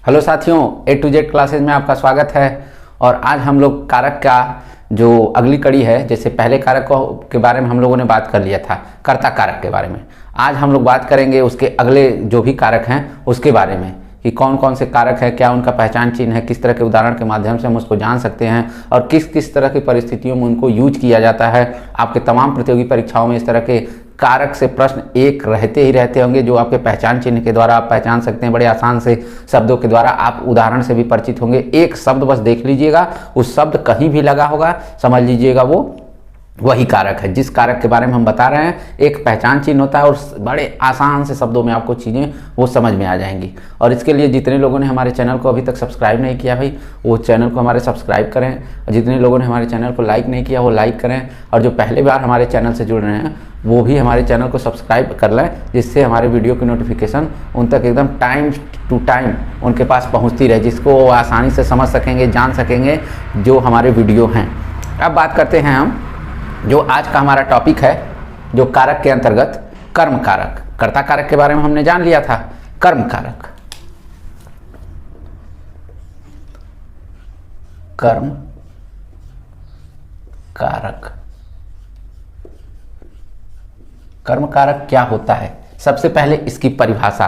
Hello साथियों, A to Z classes में आपका स्वागत है। और आज हम लोग कारक का जो अगली कड़ी है, जैसे पहले कारक के बारे में हम लोगों ने बात कर लिया था, कर्ता कारक के बारे में। आज हम लोग बात करेंगे उसके अगले जो भी कारक हैं उसके बारे में, कि कौन कौन से कारक है, क्या उनका पहचान चिन्ह है, किस तरह के उदाहरण के माध्यम से हम उसको जान सकते हैं और किस किस तरह की परिस्थितियों में उनको यूज किया जाता है। आपके तमाम प्रतियोगी परीक्षाओं में इस तरह के कारक से प्रश्न एक रहते ही रहते होंगे, जो आपके पहचान चिन्ह के द्वारा आप पहचान सकते हैं। बड़े आसान से शब्दों के द्वारा आप उदाहरण से भी परिचित होंगे। एक शब्द बस देख लीजिएगा, उस शब्द कहीं भी लगा होगा, समझ लीजिएगा वो वही कारक है। जिस कारक के बारे में हम बता रहे हैं एक पहचान चिन्ह होता है और बड़े आसान से शब्दों में आपको चीज़ें वो समझ में आ जाएंगी। और इसके लिए जितने लोगों ने हमारे चैनल को अभी तक सब्सक्राइब नहीं किया भाई, वो चैनल को हमारे सब्सक्राइब करें। और जितने लोगों ने हमारे चैनल को लाइक नहीं किया वो लाइक करें। और जो पहले बार हमारे चैनल से जुड़ रहे हैं वो भी हमारे चैनल को सब्सक्राइब कर लें, जिससे हमारे वीडियो की नोटिफिकेशन उन तक एकदम टाइम टू टाइम उनके पास पहुँचती रहे, जिसको वो आसानी से समझ सकेंगे, जान सकेंगे जो हमारे वीडियो हैं। अब बात करते हैं हम जो आज का हमारा टॉपिक है, जो कारक के अंतर्गत कर्म कारक। कर्ता कारक के बारे में हमने जान लिया था। कर्म कारक, कर्म कारक, कर्म कारक क्या होता है? सबसे पहले इसकी परिभाषा।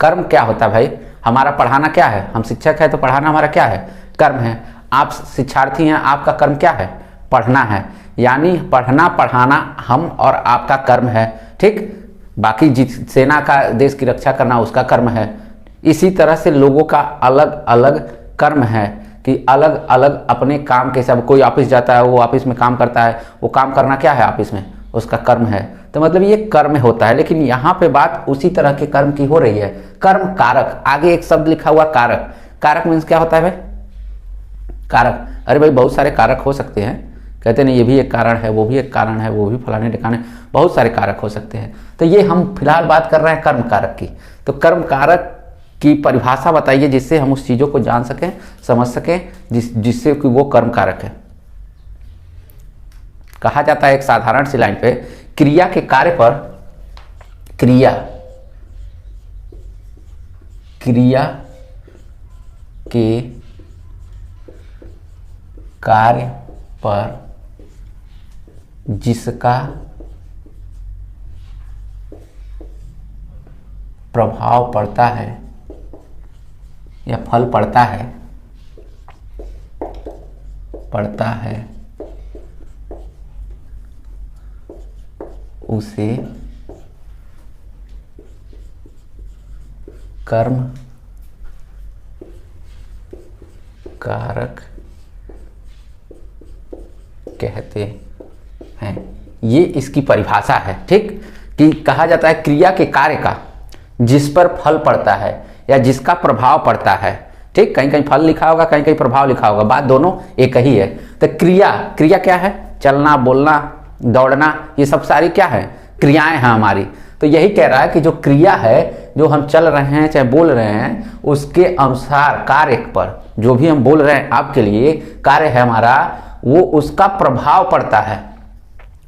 कर्म क्या होता है भाई? हमारा पढ़ाना क्या है? हम शिक्षक है तो पढ़ाना हमारा क्या है? कर्म है। आप शिक्षार्थी हैं, आपका कर्म क्या है? पढ़ना है। यानी पढ़ना पढ़ाना हम और आपका कर्म है, ठीक। बाकी जिस सेना का देश की रक्षा करना उसका कर्म है। इसी तरह से लोगों का अलग अलग कर्म है कि अलग अलग अपने काम के हिसाब। कोई ऑफिस जाता है, वो ऑफिस में काम करता है, वो काम करना क्या है ऑफिस में? उसका कर्म है। तो मतलब ये कर्म होता है। लेकिन यहाँ पे बात उसी तरह के कर्म की हो रही है। कर्म कारक, आगे एक शब्द लिखा हुआ कारक। कारक मीन्स क्या होता है भाई? कारक, अरे भाई बहुत सारे कारक हो सकते हैं। कहते नहीं ये भी एक कारण है, वो भी एक कारण है, वो भी फलाने ठिकाने, बहुत सारे कारक हो सकते हैं। तो ये हम फिलहाल बात कर रहे हैं कर्म कारक की। तो कर्म कारक की परिभाषा बताइए, जिससे हम उस चीज़ों को जान सकें, समझ सकें, जिससे कि वो कर्म कारक है। कहा जाता है एक साधारण सी लाइन पे, क्रिया के कार्य पर, क्रिया के कार्य पर जिसका प्रभाव पड़ता है या फल पड़ता है उसे कर्म कारक कहते हैं। ये इसकी परिभाषा है, ठीक। कि कहा जाता है क्रिया के कार्य का जिस पर फल पड़ता है या जिसका प्रभाव पड़ता है, ठीक। कहीं कहीं फल लिखा होगा, कहीं कहीं प्रभाव लिखा होगा, बात दोनों एक ही है। तो क्रिया क्या है? चलना, बोलना, दौड़ना, ये सब सारी क्या है? क्रियाएं हैं हमारी। तो यही कह रहा है कि जो क्रिया है, जो हम चल रहे हैं चाहे बोल रहे हैं, उसके अनुसार कार्य पर जो भी हम बोल रहे हैं आपके लिए कार्य है हमारा, वो उसका प्रभाव पड़ता है।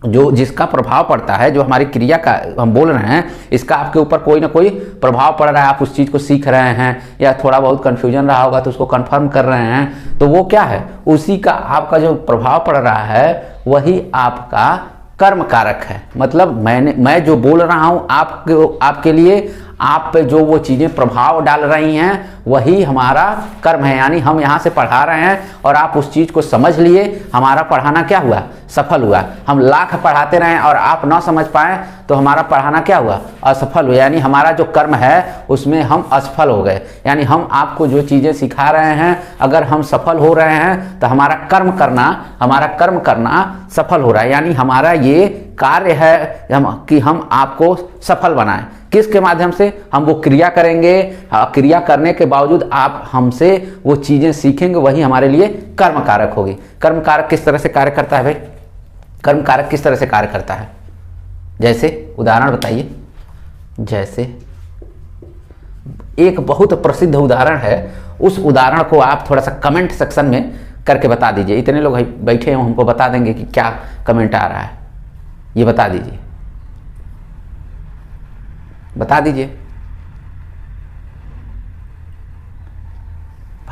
जो जिसका प्रभाव पड़ता है, जो हमारी क्रिया का हम बोल रहे हैं, इसका आपके ऊपर कोई ना कोई प्रभाव पड़ रहा है। आप उस चीज़ को सीख रहे हैं या थोड़ा बहुत कन्फ्यूजन रहा होगा तो उसको कंफर्म कर रहे हैं, तो वो क्या है? उसी का आपका जो प्रभाव पड़ रहा है वही आपका कर्म कारक है। मतलब मैं जो बोल रहा हूँ आपके लिए, आप पे जो वो चीज़ें प्रभाव डाल रही हैं वही हमारा कर्म है। यानी हम यहाँ से पढ़ा रहे हैं और आप उस चीज़ को समझ लिए, हमारा पढ़ाना क्या हुआ? सफल हुआ। हम लाख पढ़ाते रहें और आप ना समझ पाएँ तो हमारा पढ़ाना क्या हुआ? असफल हुआ। यानी हमारा जो कर्म है उसमें हम असफल हो गए। यानी हम आपको जो चीज़ें सिखा रहे हैं, अगर हम सफल हो रहे हैं तो हमारा कर्म करना सफल हो रहा है। यानी हमारा ये कार्य है कि हम आपको सफल बनाएं। किसके माध्यम से? हम वो क्रिया करेंगे। क्रिया करने के बावजूद आप हमसे वो चीज़ें सीखेंगे, वही हमारे लिए कर्म कारक होगी। कर्म कारक किस तरह से कार्य करता है भाई? कर्म कारक किस तरह से कार्य करता है? जैसे उदाहरण बताइए। जैसे एक बहुत प्रसिद्ध उदाहरण है, उस उदाहरण को आप थोड़ा सा कमेंट सेक्शन में करके बता दीजिए। इतने लोग बैठे हैं, हमको बता देंगे कि क्या कमेंट आ रहा है, ये बता दीजिए। बता दीजिए।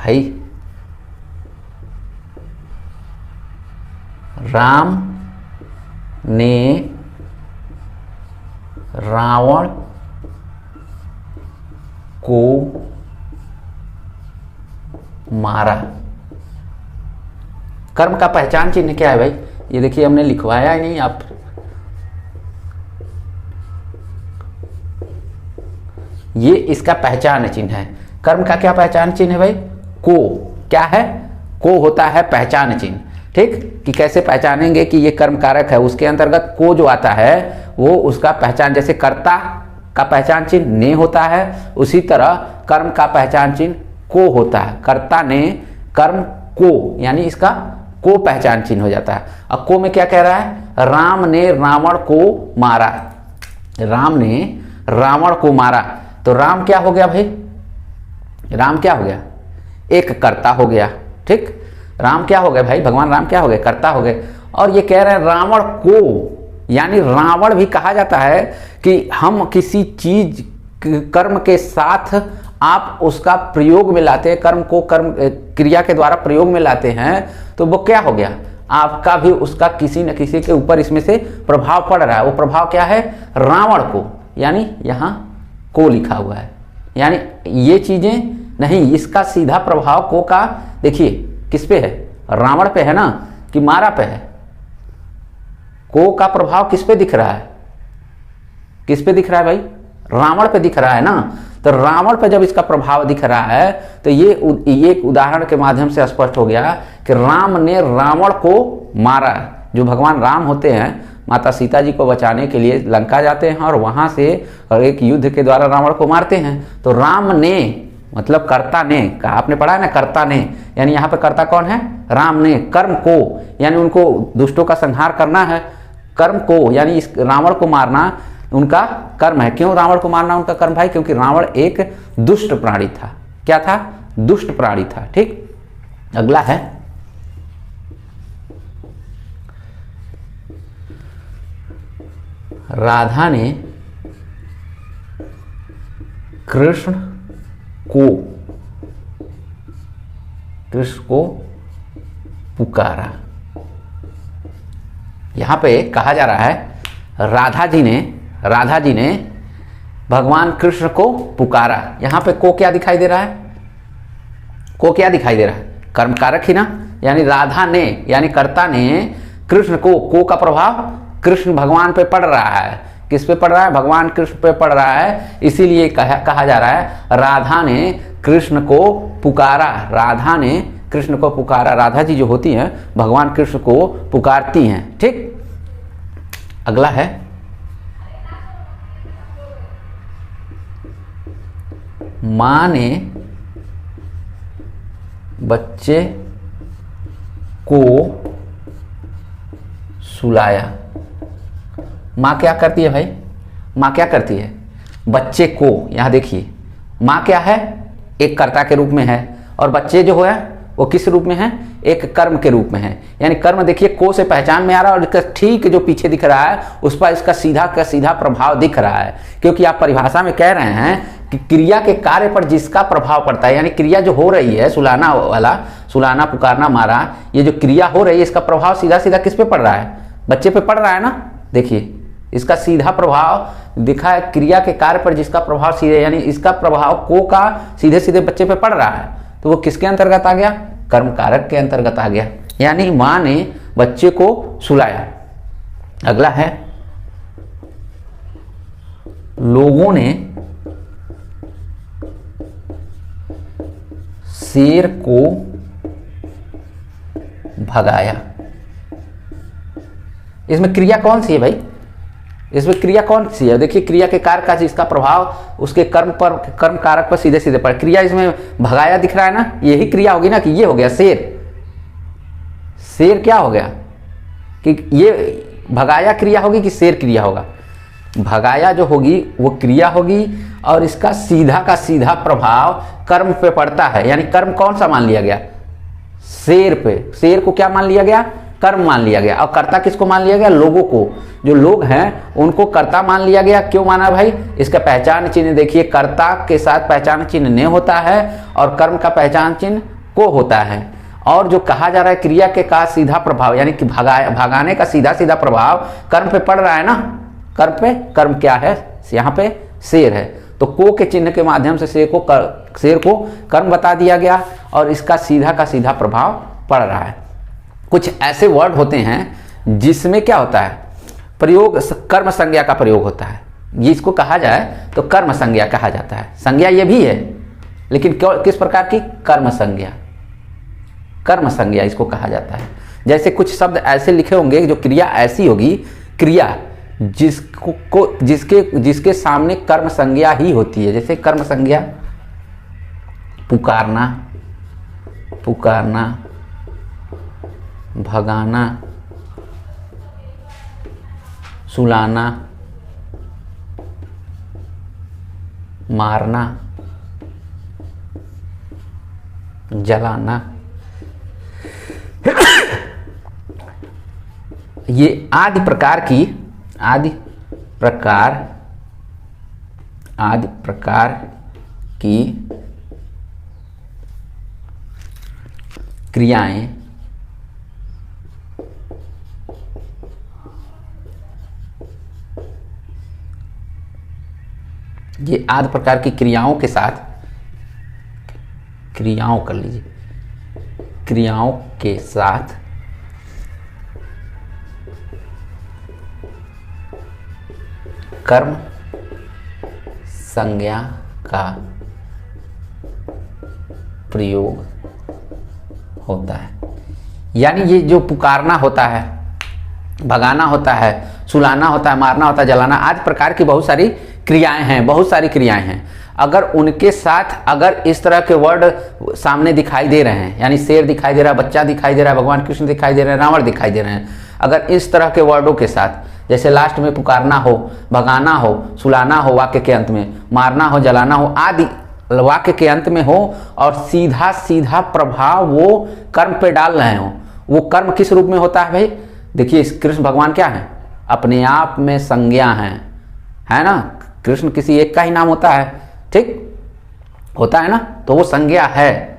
भाई राम ने रावण को मारा। कर्म का पहचान चिन्ह क्या है भाई? ये देखिए हमने लिखवाया ही नहीं, आप ये इसका पहचान चिन्ह है। कर्म का क्या पहचान चिन्ह है भाई? को। क्या है? को होता है पहचान चिन्ह। ठीक, कि कैसे पहचानेंगे कि ये कर्म कारक है, उसके अंतर्गत को जो आता है वो उसका पहचान, जैसे कर्ता का पहचान चिन्ह ने होता है, उसी तरह कर्म का पहचान चिन्ह को होता है। कर्ता ने कर्म को, यानी इसका को पहचान चिन्ह हो जाता है। अब को में क्या कह रहा है? राम ने रावण को मारा। राम ने रावण को मारा, तो राम क्या हो गया भाई? राम क्या हो गया? एक कर्ता हो गया। ठीक, राम क्या हो गए भाई? भगवान राम क्या हो गए? कर्ता हो गए। और ये कह रहे हैं रावण को, यानी रावण भी कहा जाता है कि हम किसी चीज कर्म के साथ आप उसका प्रयोग में लाते हैं, कर्म को कर्म क्रिया के द्वारा प्रयोग में लाते हैं, तो वो क्या हो गया? आपका भी उसका किसी न किसी के ऊपर इसमें से प्रभाव पड़ रहा है। वो प्रभाव क्या है? रावण को, यानी यहाँ को लिखा हुआ है, यानी ये चीजें नहीं, इसका सीधा प्रभाव को का देखिए किस पे है? रावण पे है ना, कि मारा पे है? को का प्रभाव किस पे दिख रहा है? किस पे दिख रहा है भाई? रावण पे दिख रहा है ना। तो रावण पे जब इसका प्रभाव दिख रहा है तो ये एक उदाहरण के माध्यम से स्पष्ट हो गया कि राम ने रावण को मारा। जो भगवान राम होते हैं, माता सीता जी को बचाने के लिए लंका जाते हैं और वहां से एक युद्ध के द्वारा रावण को मारते हैं। तो राम ने मतलब कर्ता ने, कहा आपने पढ़ा है ना, कर्ता ने, यानी यहाँ पे कर्ता कौन है? राम ने। कर्म को, यानी उनको दुष्टों का संहार करना है। कर्म को, यानी इस रावण को मारना उनका कर्म है। क्यों रावण को मारना उनका कर्म भाई? क्योंकि रावण एक दुष्ट प्राणी था। क्या था? दुष्ट प्राणी था। ठीक, अगला है राधा ने कृष्ण को पुकारा। यहां पे कहा जा रहा है राधा जी ने भगवान कृष्ण को पुकारा। यहां पे को क्या दिखाई दे रहा है? को क्या दिखाई दे रहा है? कर्म कारक ही ना, यानी राधा ने, यानी कर्ता ने कृष्ण को का प्रभाव कृष्ण भगवान पे पड़ रहा है। किस पे पड़ रहा है? भगवान कृष्ण पे पड़ रहा है। इसीलिए कहा जा रहा है राधा ने कृष्ण को पुकारा। राधा ने कृष्ण को पुकारा। राधा जी जो होती हैं भगवान कृष्ण को पुकारती हैं। ठीक, अगला है मां ने बच्चे को सुलाया। मां क्या करती है भाई? मां क्या करती है? बच्चे को, यहां देखिए मां क्या है? एक कर्ता के रूप में है, और बच्चे जो है वो किस रूप में है? एक कर्म के रूप में है। यानी कर्म देखिए को से पहचान में आ रहा है, और इसका ठीक जो पीछे दिख रहा है उस पर इसका सीधा का सीधा प्रभाव दिख रहा है। क्योंकि आप परिभाषा में कह रहे हैं कि क्रिया के कार्य पर जिसका प्रभाव पड़ता है, यानी क्रिया जो हो रही है, सुलाना वाला, सुलाना, पुकारना, मारा, ये जो क्रिया हो रही है इसका प्रभाव सीधा सीधा किस पे पड़ रहा है? बच्चे पे पड़ रहा है ना। देखिए इसका सीधा प्रभाव दिखा है, क्रिया के कार्य पर जिसका प्रभाव सीधे, यानी इसका प्रभाव को का सीधे सीधे बच्चे पे पड़ रहा है, तो वो किसके अंतर्गत आ गया? कर्म कारक के अंतर्गत आ गया। यानी मां ने बच्चे को सुलाया। अगला है लोगों ने शेर को भगाया। इसमें क्रिया कौन सी है भाई? इसमें क्रिया कौन सी है? देखिए क्रिया के कारक का जिसका प्रभाव उसके कर्म पर, कर्म कारक पर सीधे सीधे पड़े। क्रिया इसमें भगाया दिख रहा है ना, यही क्रिया होगी ना, कि ये हो गया शेर। शेर क्या हो गया? कि ये भगाया क्रिया होगी कि शेर क्रिया होगा? भगाया जो होगी वो क्रिया होगी, और इसका सीधा का सीधा प्रभाव कर्म पे पड़ता है। यानी कर्म कौन सा मान लिया गया? शेर पे। शेर को क्या मान लिया गया? कर्म मान लिया गया। और कर्ता किसको मान लिया गया? लोगों को। जो लोग हैं उनको कर्ता मान लिया गया। क्यों माना भाई? इसका पहचान चिन्ह देखिए, कर्ता के साथ पहचान चिन्ह ने होता है और कर्म का पहचान चिन्ह को होता है। और जो कहा जा रहा है क्रिया के का सीधा प्रभाव, यानी कि भगाने का सीधा सीधा प्रभाव कर्म पे पड़ रहा है ना, कर्म पे। कर्म क्या है, यहाँ पे शेर है, तो को के चिन्ह के माध्यम से शेर को कर्म बता दिया गया और इसका सीधा का सीधा प्रभाव पड़ रहा है। कुछ ऐसे वर्ड होते हैं जिसमें क्या होता है, प्रयोग कर्म संज्ञा का प्रयोग होता है। ये इसको कहा जाए तो कर्म संज्ञा कहा जाता है। संज्ञा ये भी है, लेकिन किस प्रकार की, कर्म संज्ञा। कर्म संज्ञा इसको कहा जाता है। जैसे कुछ शब्द ऐसे लिखे होंगे जो क्रिया ऐसी होगी, क्रिया जिसके सामने कर्म संज्ञा ही होती है। जैसे कर्म संज्ञा पुकारना, पुकारना, भगाना, सुलाना, मारना, जलाना, ये आदि प्रकार की क्रियाएं ये आदि प्रकार की क्रियाओं के साथ, क्रियाओं कर लीजिए, क्रियाओं के साथ कर्म संज्ञा का प्रयोग होता है। यानी ये जो पुकारना होता है, भगाना होता है, सुलाना होता है, मारना होता है, जलाना, आदि प्रकार की बहुत सारी क्रियाएं हैं, बहुत सारी क्रियाएं हैं। अगर उनके साथ अगर इस तरह के वर्ड सामने दिखाई दे रहे हैं, यानी शेर दिखाई दे रहा है, बच्चा दिखाई दे रहा है, भगवान कृष्ण दिखाई दे रहे हैं, रावण दिखाई दे रहे हैं, अगर इस तरह के वर्डों के साथ, जैसे लास्ट में पुकारना हो, भगाना हो, सुलाना हो वाक्य के अंत में, मारना हो, जलाना हो आदि वाक्य के अंत में हो, और सीधा सीधा प्रभाव वो कर्म पे डाल रहे हो, वो कर्म किस रूप में होता है भाई? देखिए कृष्ण भगवान क्या है, अपने आप में संज्ञा है ना। कृष्ण किसी एक का ही नाम होता है, ठीक होता है ना, तो वो संज्ञा है।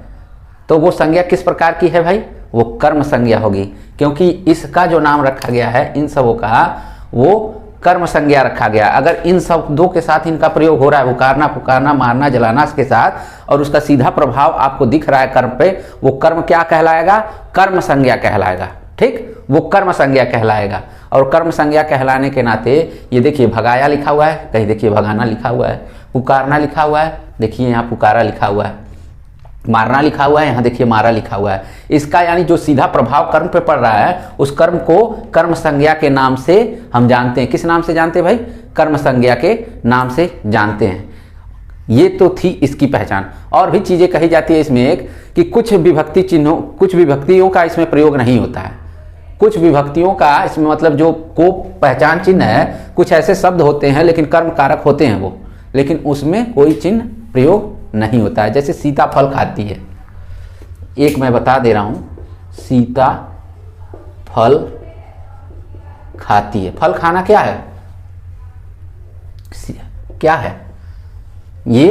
तो वो संज्ञा किस प्रकार की है भाई? वो कर्म संज्ञा होगी, क्योंकि इसका जो नाम रखा गया है इन सबों का, वो कर्म संज्ञा रखा गया। अगर इन शब्दों के साथ इनका प्रयोग हो रहा है, पुकारना, पुकारना, मारना, जलाना के साथ, और उसका सीधा प्रभाव आपको दिख रहा है कर्म पे, वो कर्म क्या कहलाएगा? कर्म संज्ञा कहलाएगा। ठीक, वो कर्म संज्ञा कहलाएगा। और कर्म संज्ञा कहलाने के नाते ये देखिए भगाया लिखा हुआ है, कहीं देखिए भगाना लिखा हुआ है, पुकारना लिखा हुआ है, देखिए यहाँ पुकारा लिखा हुआ है, मारना लिखा हुआ है, यहाँ देखिए मारा लिखा हुआ है। इसका यानी जो सीधा प्रभाव कर्म पे पड़ रहा है, उस कर्म को कर्म संज्ञा के नाम से हम जानते हैं। किस नाम से जानते हैं भाई? कर्म संज्ञा के नाम से जानते हैं। ये तो थी इसकी पहचान। और भी चीजें कही जाती है इसमें एक, कि कुछ विभक्ति चिन्हों, कुछ विभक्तियों का इसमें प्रयोग नहीं होता है। कुछ विभक्तियों का इसमें मतलब जो को पहचान चिन्ह है, कुछ ऐसे शब्द होते हैं लेकिन कर्म कारक होते हैं वो, लेकिन उसमें कोई चिन्ह प्रयोग नहीं होता है। जैसे सीता फल खाती है, एक मैं बता दे रहा हूं, सीता फल खाती है। फल खाना क्या है? क्या है? ये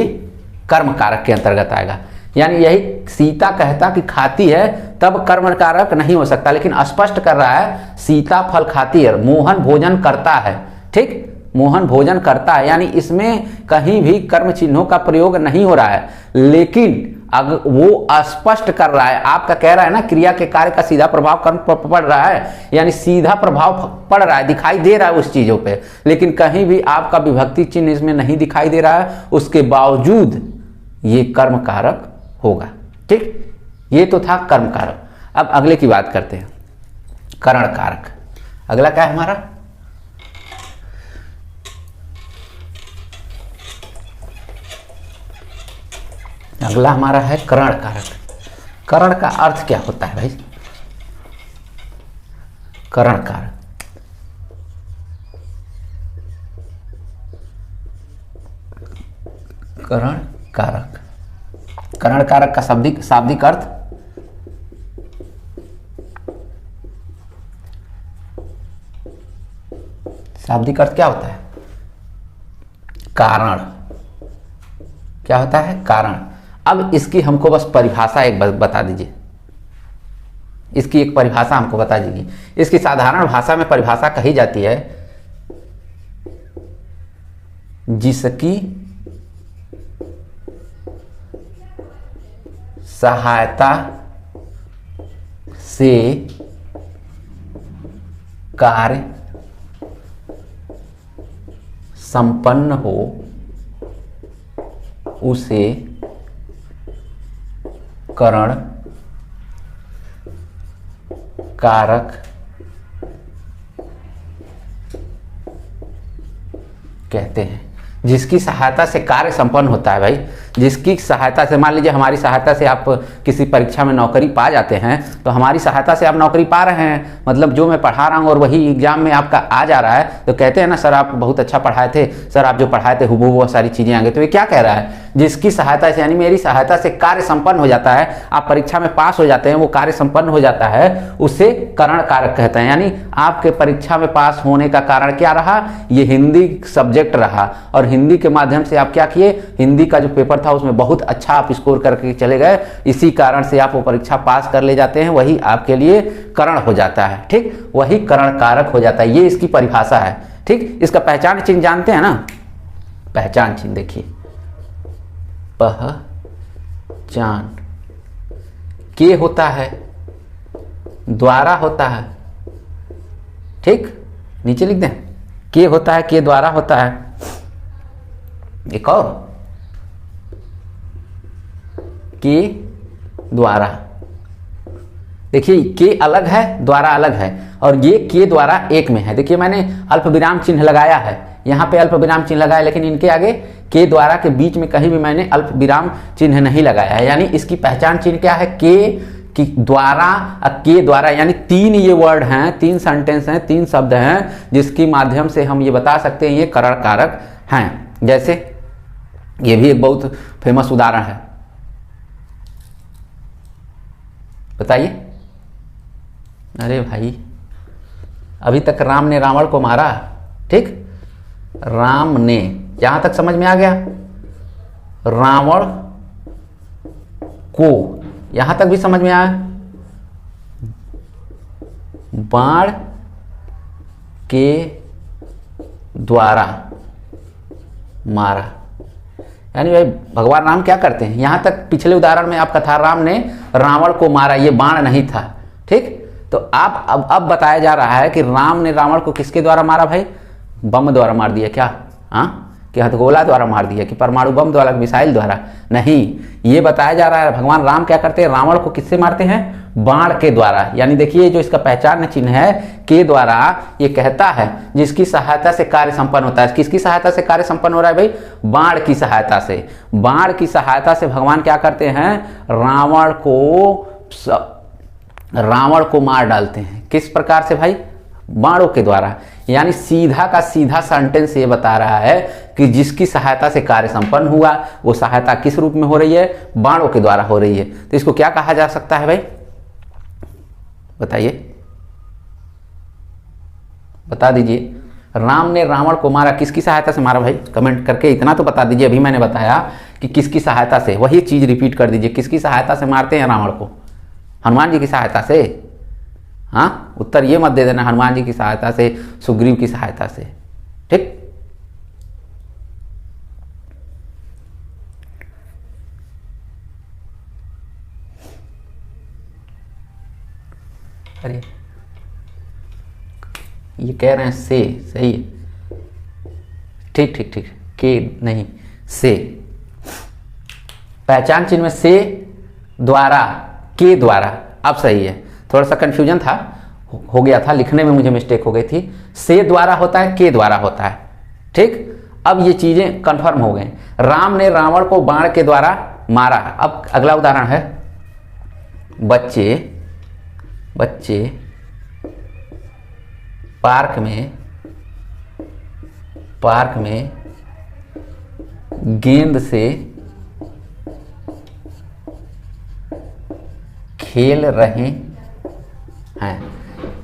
कर्म कारक के अंतर्गत आएगा। यानी यही सीता कहता कि खाती है, तब कर्म कारक नहीं हो सकता, लेकिन स्पष्ट कर रहा है सीता फल खाती है, मोहन भोजन करता है। ठीक, मोहन भोजन करता है, यानी इसमें कहीं भी कर्म चिन्हों का प्रयोग नहीं हो रहा है, लेकिन अगर वो स्पष्ट कर रहा है, आपका कह रहा है ना क्रिया के कार्य का सीधा प्रभाव कर्म पर पड़ रहा है, यानी सीधा प्रभाव पड़ रहा है, दिखाई दे रहा है उस चीजों पे, लेकिन कहीं भी आपका विभक्ति चिन्ह इसमें नहीं दिखाई दे रहा है, उसके बावजूद ये कर्म कारक होगा। ठीक, ये तो था कर्म कारक। अब अगले की बात करते हैं, करण कारक। अगला क्या है हमारा? अगला हमारा है करण कारक। करण का अर्थ क्या होता है भाई? करण कारक, करण कारक, करण कारक का शाब्दिक अर्थ शाब्दिक अर्थ क्या होता है? कारण। क्या होता है? कारण। अब इसकी हमको बस परिभाषा एक बता दीजिए, इसकी एक परिभाषा हमको बता दीजिए। इसकी साधारण भाषा में परिभाषा कही जाती है जिसकी सहायता से कार्य संपन्न हो उसे करण कारक कहते हैं। जिसकी सहायता से कार्य संपन्न होता है भाई, जिसकी सहायता से, मान लीजिए हमारी सहायता से आप किसी परीक्षा में नौकरी पा जाते हैं, तो हमारी सहायता से आप नौकरी पा रहे हैं, मतलब जो मैं पढ़ा रहा हूँ और वही एग्जाम में आपका आ जा रहा है, तो कहते हैं ना सर आप बहुत अच्छा पढ़ाए थे, सर आप जो पढ़ाए थे हुबहू वो सारी चीज़ें आ गई। तो ये क्या कह रहा है, जिसकी सहायता से, यानी मेरी सहायता से कार्य संपन्न हो जाता है, आप परीक्षा में पास हो जाते हैं, वो कार्य संपन्न हो जाता है, उसे करण कारक कहते हैं। यानी आपके परीक्षा में पास होने का कारण क्या रहा, ये हिंदी सब्जेक्ट रहा, और हिंदी के माध्यम से आप क्या किए, हिंदी का जो पेपर था उसमें बहुत अच्छा आप स्कोर करके चले गए, इसी कारण से आप वो परीक्षा पास कर ले जाते हैं, वही आपके लिए करण हो जाता है। ठीक, वही करण कारक हो जाता है, ये इसकी परिभाषा है। ठीक, इसका पहचान चिन्ह जानते हैं ना, पहचान चिन्ह देखिए, पहचान के होता है, द्वारा होता है। ठीक, नीचे लिख दें, के होता है, के द्वारा होता है। एक और, के द्वारा, देखिए के अलग है, द्वारा अलग है, और ये के द्वारा एक में है। देखिए मैंने अल्प विराम चिन्ह लगाया है, यहाँ पे अल्प विराम चिन्ह लगाया, लेकिन इनके आगे के द्वारा के बीच में कहीं भी मैंने अल्प विराम चिन्ह नहीं लगाया है। यानी इसकी पहचान चिन्ह क्या है, के कि द्वारा, के द्वारा, यानी तीन ये वर्ड हैं, तीन सेंटेंस हैं, तीन शब्द हैं, जिसके माध्यम से हम ये बता सकते हैं ये करण कारक हैं। जैसे ये भी एक बहुत फेमस उदाहरण है, बताइए। अरे भाई अभी तक राम ने रावण को मारा, ठीक, राम ने, यहां तक समझ में आ गया, रावण को, यहां तक भी समझ में आया, बाण के द्वारा मारा। यानी भाई भगवान राम क्या करते हैं, यहां तक पिछले उदाहरण में आपका था राम ने रावण को मारा, ये बाण नहीं था। ठीक, तो आप अब बताया जा रहा है कि राम ने रावण को किसके द्वारा मारा भाई, बम द्वारा मार दिया क्या, हाँ, कि हथगोला द्वारा मार दिया, कि परमाणु बम द्वारा, मिसाइल द्वारा, नहीं, ये बताया जा रहा है भगवान राम क्या करते हैं, रावण को किससे मारते हैं, बाण के द्वारा। यानी देखिए जो इसका पहचान चिन्ह है के द्वारा, ये कहता है जिसकी सहायता से कार्य संपन्न होता है। किसकी सहायता से कार्य संपन्न हो रहा है भाई, बाण की सहायता से। बाण की सहायता से भगवान क्या करते हैं, रावण को मार डालते हैं। किस प्रकार से भाई, बाणों के द्वारा। यानी सीधा का सीधा सेंटेंस ये बता रहा है कि जिसकी सहायता से कार्य संपन्न हुआ, वो सहायता किस रूप में हो रही है, बाणों के द्वारा हो रही है। तो इसको क्या कहा जा सकता है भाई, बताइए, बता दीजिए। राम ने रावण को मारा, किसकी सहायता से मारा भाई, कमेंट करके इतना तो बता दीजिए। अभी मैंने बताया कि किसकी सहायता से, वही चीज रिपीट कर दीजिए। किसकी सहायता से मारते हैं रावण को, हनुमान जी की सहायता से। हाँ, उत्तर ये मत दे देना हनुमान जी की सहायता से, सुग्रीव की सहायता से। ठीक, अरे ये कह रहे हैं से, सही है, ठीक ठीक ठीक, के नहीं से। पहचान चिन्ह में से, द्वारा, के द्वारा, अब सही है। थोड़ा सा कंफ्यूजन था, हो गया था, लिखने में मुझे मिस्टेक हो गई थी। से द्वारा होता है, के द्वारा होता है। ठीक, अब ये चीजें कंफर्म हो गई। राम ने रावण को बाण के द्वारा मारा। अब अगला उदाहरण है, बच्चे पार्क में गेंद से खेल रहे हैं।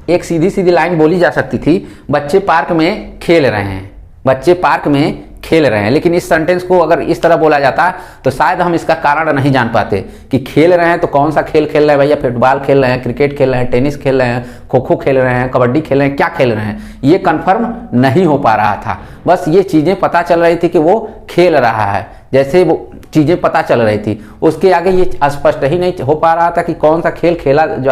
एक सीधी सीधी लाइन बोली जा सकती थी, बच्चे पार्क में खेल रहे हैं, बच्चे पार्क में खेल रहे हैं। लेकिन इस सेंटेंस को अगर इस तरह बोला जाता तो शायद हम इसका कारण नहीं जान पाते कि खेल रहे हैं तो कौन सा खेल खेल रहे हैं भैया, फुटबॉल खेल रहे हैं, क्रिकेट खेल रहे हैं, टेनिस खेल रहे हैं, खो खो खेल रहे हैं, कबड्डी खेल रहे हैं, क्या खेल रहे हैं, ये कंफर्म नहीं हो पा रहा था। बस ये चीज़ें पता चल रही थी कि वो खेल रहा है, जैसे वो चीज़ें पता चल रही थी, उसके आगे ये स्पष्ट ही नहीं हो पा रहा था कि कौन सा खेल खेला, जो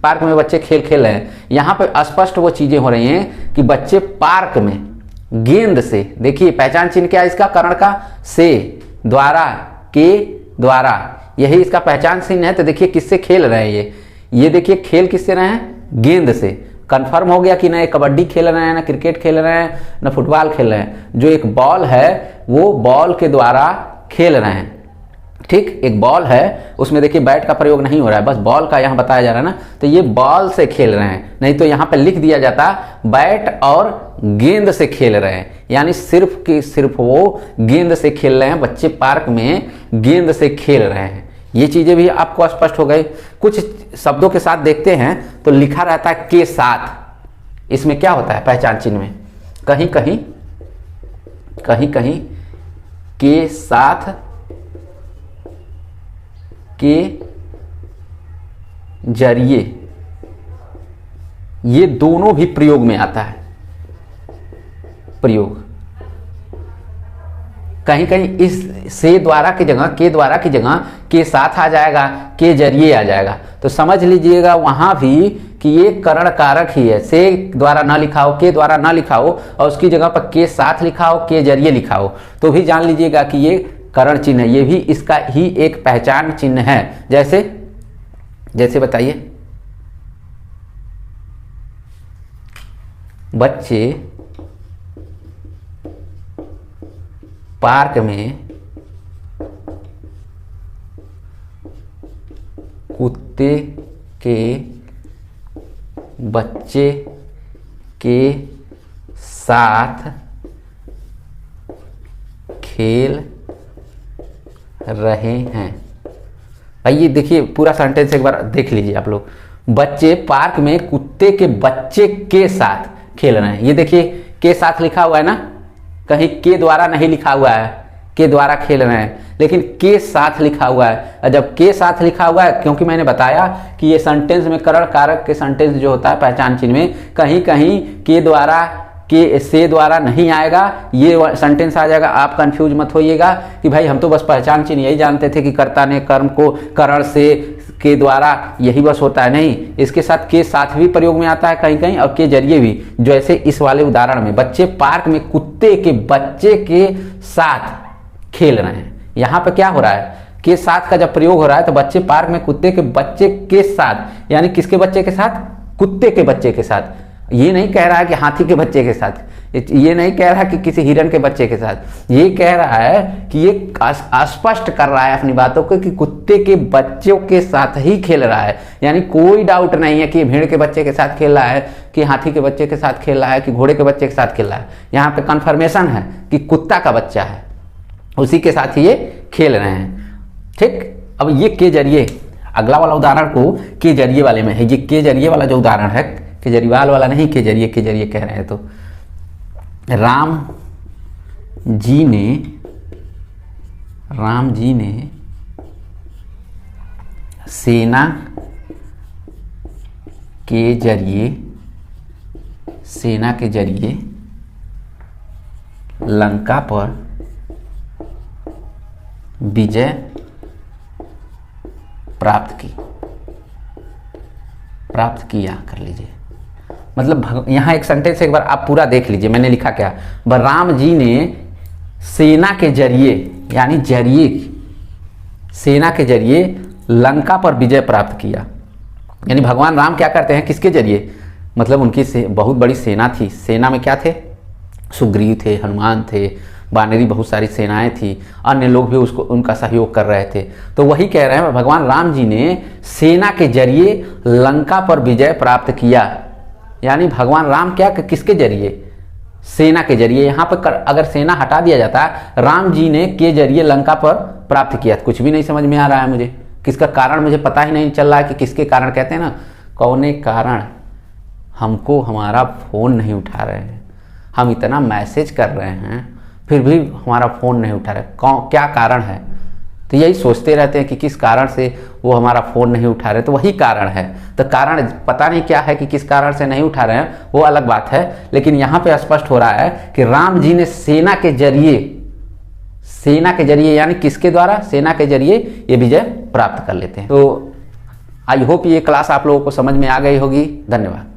पार्क में बच्चे खेल खेल रहे हैं। यहाँ पे स्पष्ट वो चीज़ें हो रही हैं कि बच्चे पार्क में गेंद से, देखिए पहचान चिन्ह क्या है इसका, करण का, से, द्वारा, के द्वारा, यही इसका पहचान चिन्ह है। तो देखिए किससे खेल रहे हैं ये देखिए खेल किससे रहे हैं, गेंद से। कंफर्म हो गया कि ना कबड्डी खेल रहे हैं, ना क्रिकेट खेल रहे हैं, ना फुटबॉल खेल रहे हैं। जो एक बॉल है वो बॉल के द्वारा खेल रहे हैं। ठीक, एक बॉल है, उसमें देखिए बैट का प्रयोग नहीं हो रहा है, बस बॉल का यहाँ बताया जा रहा है ना, तो ये बॉल से खेल रहे हैं। नहीं तो यहाँ पे लिख दिया जाता बैट और गेंद से खेल रहे हैं, यानी सिर्फ कि सिर्फ वो गेंद से खेल रहे हैं, बच्चे पार्क में गेंद से खेल रहे हैं। ये चीजें भी आपको स्पष्ट हो गई। कुछ शब्दों के साथ देखते हैं तो लिखा रहता है के साथ। इसमें क्या होता है पहचान चिन्ह में, कहीं कहीं के साथ, के जरिए, ये दोनों भी प्रयोग में आता है। प्रयोग कहीं कहीं इस से द्वारा की जगह, के द्वारा की जगह के साथ आ जाएगा, के जरिए आ जाएगा। तो समझ लीजिएगा वहां भी कि ये करण कारक ही है। से द्वारा ना लिखा हो, के द्वारा ना लिखा हो और उसकी जगह पर के साथ लिखा हो, के जरिए लिखा हो, तो भी जान लीजिएगा कि ये करण चिन्ह है, ये भी इसका ही एक पहचान चिन्ह है। जैसे बताइए, बच्चे पार्क में कुत्ते के बच्चे के साथ खेल रहे हैं। आइए देखिए पूरा सेंटेंस एक बार देख लीजिए आप लोग। बच्चे पार्क में कुत्ते के बच्चे के साथ खेल रहे हैं। ये देखिए के साथ लिखा हुआ है ना, कहीं के द्वारा नहीं लिखा हुआ है, के द्वारा खेल रहे हैं, लेकिन के साथ लिखा हुआ है। और जब के साथ लिखा हुआ है, क्योंकि मैंने बताया कि ये सेंटेंस में करण कारक के सेंटेंस जो होता है पहचान चिन्ह में कहीं कहीं के द्वारा, के से द्वारा नहीं आएगा, ये सेंटेंस आ जाएगा। आप कंफ्यूज मत होइएगा कि भाई हम तो बस पहचान चिन्ह यही जानते थे कि कर्ता ने कर्म को करण से, के द्वारा, यही बस होता है। नहीं, इसके साथ के साथ भी प्रयोग में आता है कहीं कहीं, और के जरिए भी। जैसे इस वाले उदाहरण में बच्चे पार्क में कुत्ते के बच्चे के साथ खेल रहे हैं। यहाँ पे क्या हो रहा है, के साथ का जब प्रयोग हो रहा है तो बच्चे पार्क में कुत्ते के बच्चे के साथ, यानी किसके बच्चे के साथ, कुत्ते के बच्चे के साथ। ये नहीं कह रहा है कि हाथी के बच्चे के साथ, ये नहीं कह रहा कि किसी हिरन के बच्चे के साथ, ये कह रहा है कि ये स्पष्ट कर रहा है अपनी बातों को कि कुत्ते के बच्चों के साथ ही खेल रहा है। यानी कोई डाउट नहीं है कि भेड़ के बच्चे के साथ खेल रहा है, कि हाथी के बच्चे के साथ खेल रहा है, कि घोड़े के बच्चे के साथ खेल रहा है। यहाँ पे कंफर्मेशन है कि कुत्ता का बच्चा है, उसी के साथ ही ये खेल रहे हैं। ठीक, अब ये के जरिए, अगला वाला उदाहरण को के जरिए वाले में है। ये के जरिए वाला जो उदाहरण है, केजरीवाल वाला नहीं, के जरिए कह रहे हैं। तो राम जी ने सेना के जरिए लंका पर विजय प्राप्त किया कर लीजिए। मतलब यहाँ एक सेंटेंस एक बार आप पूरा देख लीजिए, मैंने लिखा क्या, राम जी ने सेना के जरिए, यानी जरिए, सेना के जरिए लंका पर विजय प्राप्त किया। यानी भगवान राम क्या करते हैं, किसके जरिए, मतलब उनकी बहुत बड़ी सेना थी। सेना में क्या थे, सुग्रीव थे, हनुमान थे, वानरी बहुत सारी सेनाएं थी, अन्य लोग भी उनका सहयोग कर रहे थे। तो वही कह रहे हैं भगवान राम जी ने सेना के जरिए लंका पर विजय प्राप्त किया। यानी भगवान राम क्या, किसके जरिए, सेना के जरिए। यहाँ पर अगर सेना हटा दिया जाता, राम जी ने के जरिए लंका पर प्राप्त किया, कुछ भी नहीं समझ में आ रहा है मुझे। किसका कारण मुझे पता ही नहीं चल रहा है कि किसके कारण, कहते हैं ना कौने कारण हमको हमारा फोन नहीं उठा रहे हैं, हम इतना मैसेज कर रहे हैं फिर भी हमारा फ़ोन नहीं उठा रहे, क्या कारण है? तो यही सोचते रहते हैं कि किस कारण से वो हमारा फ़ोन नहीं उठा रहे, तो वही कारण है। तो कारण पता नहीं क्या है कि किस कारण से नहीं उठा रहे हैं, वो अलग बात है, लेकिन यहाँ पे स्पष्ट हो रहा है कि राम जी ने सेना के जरिए यानी किसके द्वारा? सेना के जरिए ये विजय प्राप्त कर लेते हैं। तो आई होप ये क्लास आप लोगों को समझ में आ गई होगी। धन्यवाद।